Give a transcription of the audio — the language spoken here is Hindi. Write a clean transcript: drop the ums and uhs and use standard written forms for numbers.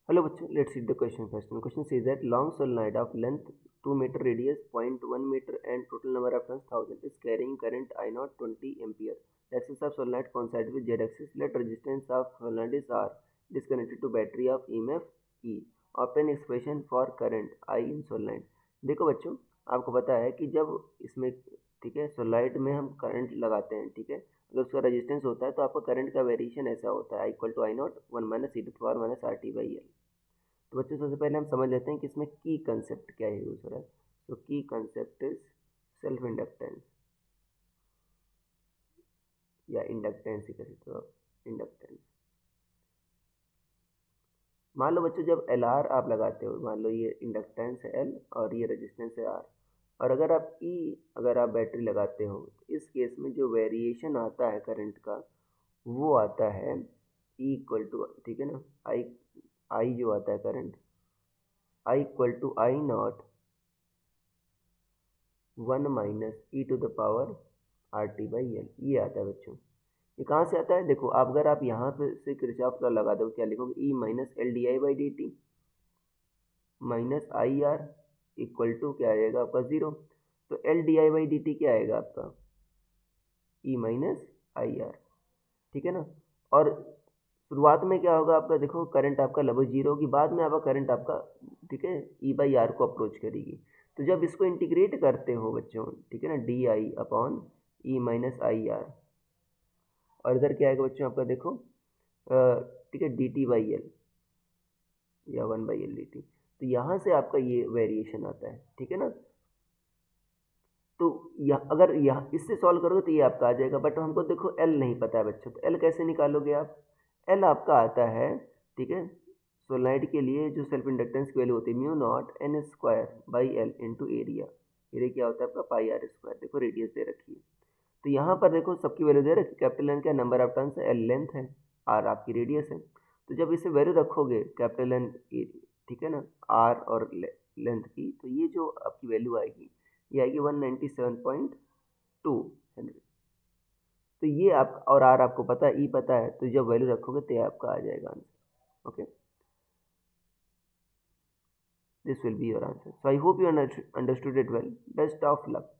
Hello bachcho, let's read the question first. And question says that long solenoid of length 2 meter, radius 0.1 meter and total number of turns 1000 is carrying current I naught 20 ampere. The axis of solenoid coincides with Z axis. Let resistance of solenoid is R. It is connected to battery of EMF E. Obtain expression for current I in solenoid. देखो बच्चों, आपको पता है कि जब इसमें ठीक है सोलनॉइड में हम करंट लगाते हैं, ठीक है, अगर उसका रेजिस्टेंस होता है तो आपका करंट का वेरिएशन ऐसा होता है I equal to I naught 1 minus E to power minus R T by L. तो बच्चों सबसे पहले हम समझ लेते हैं कि इसमें की कंसेप्ट क्या है यूज हो रहा है। तो की कंसेप्ट इज सेल्फ इंडक्टेंस या इंडक्टेंस ही कह सकते हो आप, इंडक्टेंस। मान लो बच्चों जब एल आर आप लगाते हो, मान लो ये इंडक्टेंस है एल और ये रेजिस्टेंस है आर, और अगर आप अगर आप बैटरी लगाते हो तो इस केस में जो वेरिएशन आता है करंट का वो आता है ई इक्वल टू, ठीक है ना, आई आई जो आता है current I equal to I naught 1 minus E to the power R T by L, ये आता है बच्चों। ये कहाँ से आता है, देखो आप अगर आप यहाँ पे से किरचॉफ लॉ लगा दो, क्या लिखोगे, E minus L D I by D T minus I R equal to क्या आएगा आपका जीरो। तो L D I by D T क्या आएगा आपका, ई माइनस आई आर, ठीक है ना। और शुरुआत में क्या होगा आपका, देखो करंट आपका लगभग जीरो होगी, बाद में आपका करंट आपका ठीक है ई बाई आर को अप्रोच करेगी। तो जब इसको इंटीग्रेट करते हो बच्चों, ठीक है ना, D I upon E minus I are, और इधर क्या आएगा बच्चों आपका, देखो ठीक है डी टी बाई एल या 1 बाई एल डी टी। तो यहाँ से आपका ये वेरिएशन आता है, ठीक है ना। तो अगर यहाँ इससे सॉल्व करोगे तो ये आपका आ जाएगा, बट हमको देखो एल नहीं पता है बच्चों, तो एल कैसे निकालोगे आप। एल आपका आता है, ठीक है, सोलनाइड के लिए जो सेल्फ इंडक्टेंस की वैल्यू होती है mu not an square by L into area. Area क्या होता है आपका पाई आर स्क्वायर, देखो रेडियस दे रखी है। तो यहाँ पर देखो सबकी वैल्यू दे रखी, कैपिटल एन क्या नंबर ऑफ टर्न्स है, एल लेंथ है, आर आपकी रेडियस है। तो जब इसे वैल्यू रखोगे कैपिटल एन, ठीक है ना, आर और लेंथ की, तो ये जो आपकी वैल्यू आएगी ये आएगी 197.2 हेनरी। तो ये आप और आर आपको पता है, ई पता है, तो जब वैल्यू रखोगे तो ये आपका आ जाएगा answer. Okay, this will be your answer. So I hope you understood it well. Best of luck.